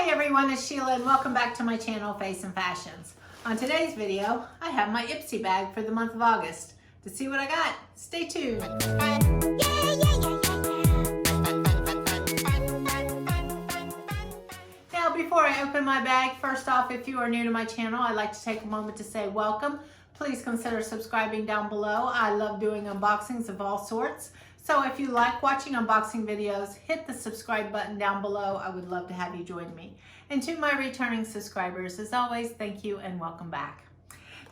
Hi everyone, it's Sheila and welcome back to my channel, Face and Fashions. On today's video, I have my Ipsy bag for the month of August. To see what I got, stay tuned. Now before I open my bag, first off, if you are new to my channel, I'd like to take a moment to say welcome. Please consider subscribing down below. I love doing unboxings of all sorts. So if you like watching unboxing videos, hit the subscribe button down below. I would love to have you join me. And to my returning subscribers, as always, thank you and welcome back.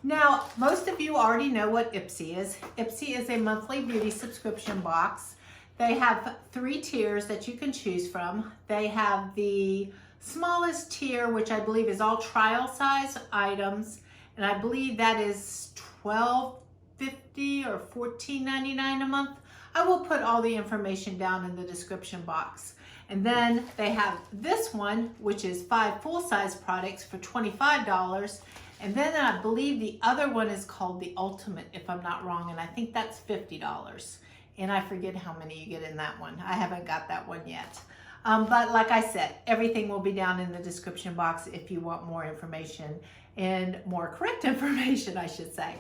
Now, most of you already know what Ipsy is. Ipsy is a monthly beauty subscription box. They have 3 tiers that you can choose from. They have the smallest tier, which I believe is all trial size items. And I believe that is $12.50 or $14.99 a month. I will put all the information down in the description box. And then they have this one, which is 5 full-size products for $25. And then I believe the other one is called the Ultimate, if I'm not wrong, and I think that's $50. And I forget how many you get in that one. I haven't got that one yet. But like I said, everything will be down in the description box if you want more information and more correct information, I should say.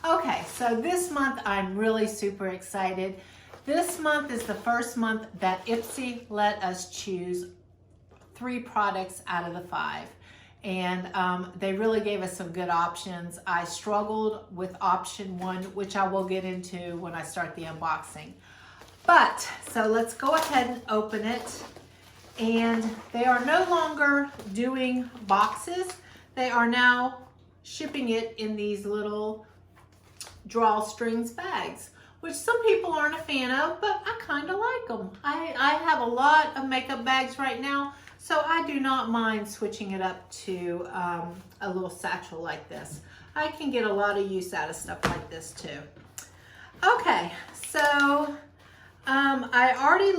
Okay, so this month I'm really super excited. This month is the first month that Ipsy let us choose 3 products out of the 5. And they really gave us some good options. I struggled with option 1, which I will get into when I start the unboxing. But, so let's go ahead and open it. And they are no longer doing boxes. They are now shipping it in these little drawstrings bags, which some people aren't a fan of, but I kind of like them. I have a lot of makeup bags right now, so I do not mind switching it up to a little satchel like this. I can get a lot of use out of stuff like this too. Okay, so I already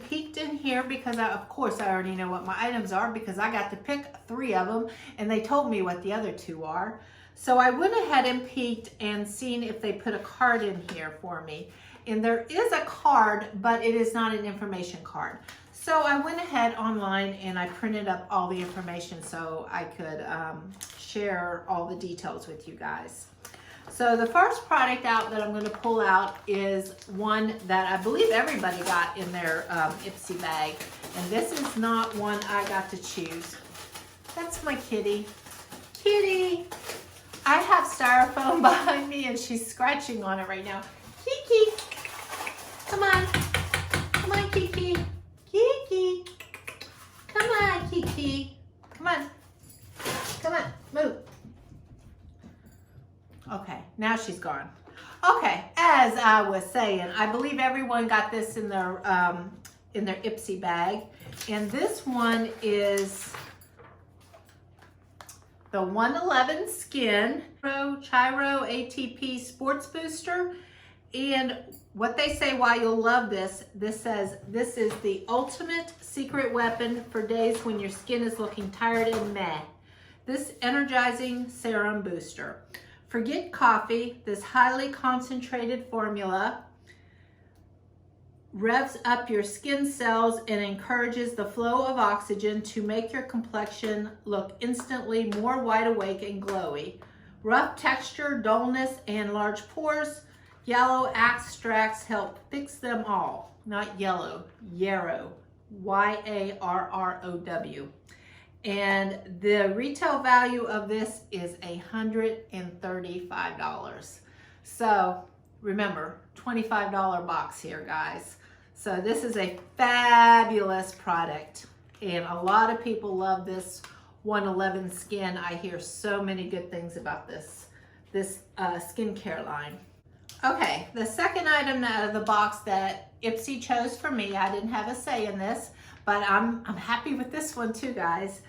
peeked in here because of course I already know what my items are because I got to pick 3 of them and they told me what the other 2 are. So I went ahead and peeked and seen if they put a card in here for me. And there is a card, but it is not an information card. So I went ahead online and I printed up all the information so I could share all the details with you guys. So the first product out that I'm going to pull out is one that I believe everybody got in their Ipsy bag. And this is not one I got to choose. That's my kitty. Kitty! I have styrofoam behind me and she's scratching on it right now. Kiki! Come on. Come on, Kiki. Kiki! Come on, Kiki. Come on. Come on, move. Okay, now she's gone. Okay, as I was saying, I believe everyone got this in their Ipsy bag. And this one is the 111 Skin Chiro ATP Sports Booster. And what they say why you'll love this, this says this is the ultimate secret weapon for days when your skin is looking tired and meh. This energizing serum booster. Forget coffee, this highly concentrated formula revs up your skin cells and encourages the flow of oxygen to make your complexion look instantly more wide awake and glowy. Rough texture, dullness, and large pores, yellow extracts help fix them all. Not yellow, yarrow, Y-A-R-R-O-W. And the retail value of this is $135. So remember, $25 box here, guys. So this is a fabulous product. And a lot of people love this 111 Skin. I hear so many good things about this skincare line. Okay, the second item out of the box that Ipsy chose for me, I didn't have a say in this, but I'm happy with this one too, guys.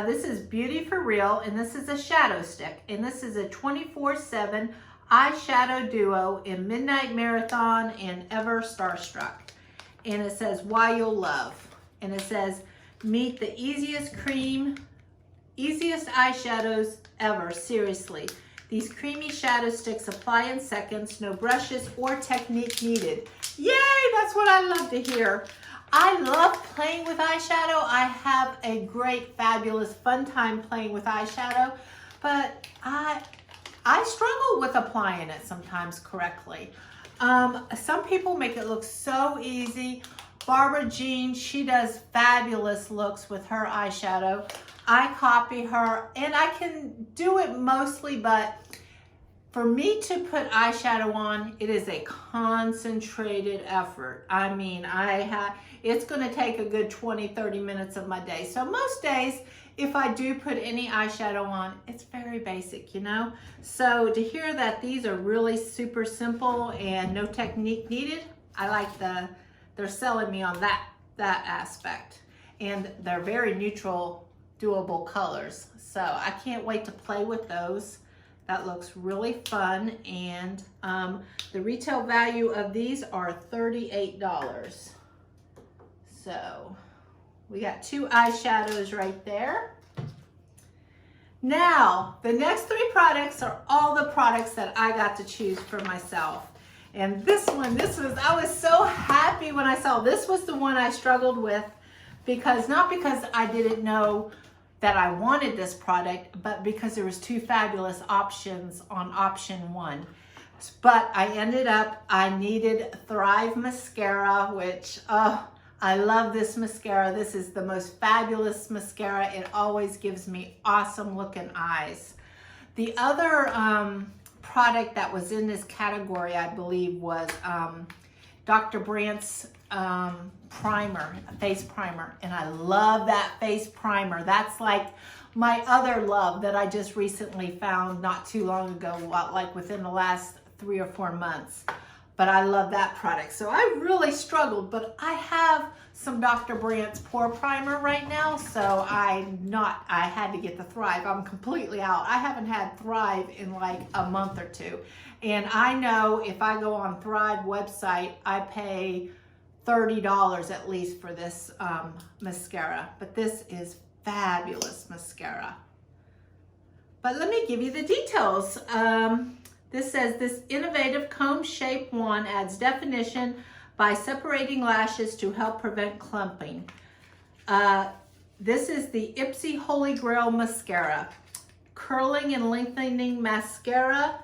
This is Beauty for Real, and this is a shadow stick. And this is a 24/7 eyeshadow duo in Midnight Marathon and Ever Starstruck. And it says, why you'll love. And it says, meet the easiest eyeshadows ever, seriously. These creamy shadow sticks apply in seconds, no brushes or technique needed. Yay, that's what I love to hear. I love playing with eyeshadow. I have a great, fabulous, fun time playing with eyeshadow, but I struggle with applying it sometimes correctly. Some people make it look so easy. Barbara Jean, she does fabulous looks with her eyeshadow. I copy her, and I can do it mostly, but for me to put eyeshadow on, it is a concentrated effort. I mean, it's gonna take a good 20-30 minutes of my day. So most days, if I do put any eyeshadow on, it's very basic, you know? So to hear that these are really super simple and no technique needed, I like they're selling me on that aspect. And they're very neutral, doable colors. So I can't wait to play with those. That looks really fun. And the retail value of these are $38. So we got 2 eyeshadows right there. Now, the next 3 products are all the products that I got to choose for myself. And this one, I was so happy when I saw this was the one I struggled with, not because I didn't know that I wanted this product, but because there was 2 fabulous options on option 1. But I needed Thrive Mascara, which, I love this mascara. This is the most fabulous mascara. It always gives me awesome looking eyes. The other product that was in this category, I believe, was Dr. Brandt's primer, face primer. And I love that face primer. That's like my other love that I just recently found not too long ago, like within the last 3 or 4 months. But I love that product. So I really struggled, but I have some Dr. Brandt's pore primer right now, so I had to get the Thrive. I'm completely out. I haven't had Thrive in like a month or 2. And I know if I go on Thrive website, I pay $30 at least for this mascara. But this is fabulous mascara. But let me give you the details. This says, this innovative comb shape wand adds definition by separating lashes to help prevent clumping. This is the Ipsy Holy Grail Mascara. Curling and lengthening mascara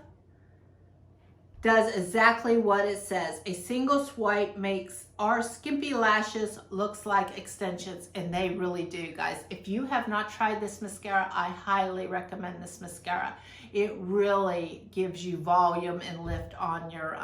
does exactly what it says. A single swipe makes our skimpy lashes looks like extensions, and they really do, guys. If you have not tried this mascara, I highly recommend this mascara. It really gives you volume and lift on your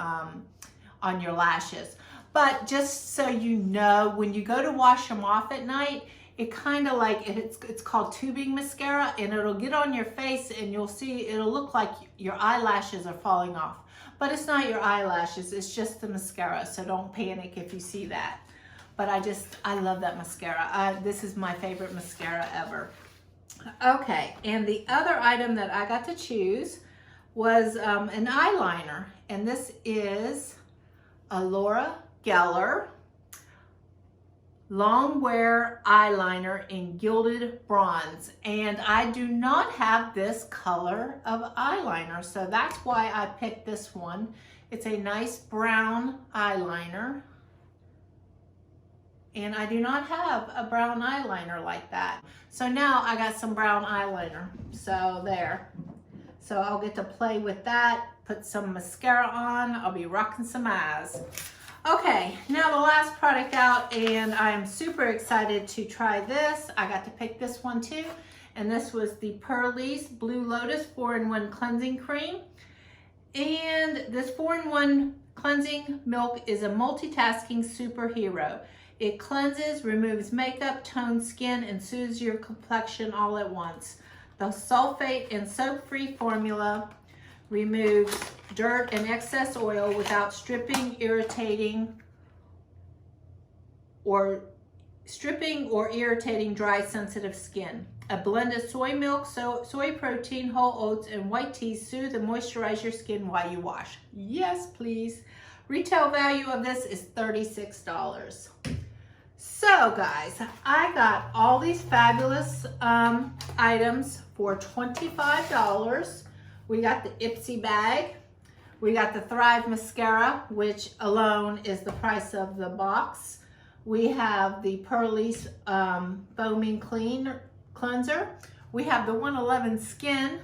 lashes. But just so you know, when you go to wash them off at night, it kind of like, it's called tubing mascara, and it'll get on your face and you'll see, it'll look like your eyelashes are falling off. But it's not your eyelashes, it's just the mascara, so don't panic if you see that. But I love that mascara. This is my favorite mascara ever. Okay, and the other item that I got to choose was an eyeliner, and this is a Laura Geller Longwear eyeliner in gilded bronze, and I do not have this color of eyeliner, so that's why I picked this one. It's a nice brown eyeliner, and I do not have a brown eyeliner like that. So now I got some brown eyeliner, so there. So I'll get to play with that, put some mascara on, I'll be rocking some eyes. Okay, now the last product out, and I am super excited to try this. I got to pick this one too, and this was the PURLISSE Blue Lotus 4-in-1 Cleansing Cream. And this 4-in-1 cleansing milk is a multitasking superhero. It cleanses, removes makeup, tones skin, and soothes your complexion all at once. The sulfate and soap-free formula removes dirt and excess oil without stripping, or irritating dry, sensitive skin. A blend of soy milk, soy protein, whole oats, and white tea soothe and moisturize your skin while you wash. Yes, please. Retail value of this is $36. So guys, I got all these fabulous items for $25. We got the Ipsy bag. We got the Thrive mascara, which alone is the price of the box. We have the PURLISSE Foaming Cleanser. We have the 111 Skin.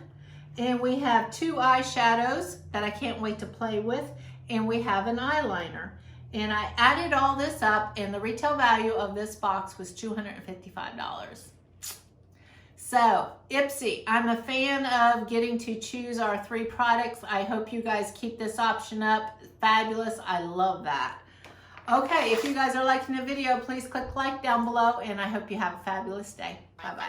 And we have 2 eyeshadows that I can't wait to play with. And we have an eyeliner. And I added all this up, and the retail value of this box was $255. So, Ipsy, I'm a fan of getting to choose our 3 products. I hope you guys keep this option up. Fabulous. I love that. Okay, if you guys are liking the video, please click like down below, and I hope you have a fabulous day. Bye-bye.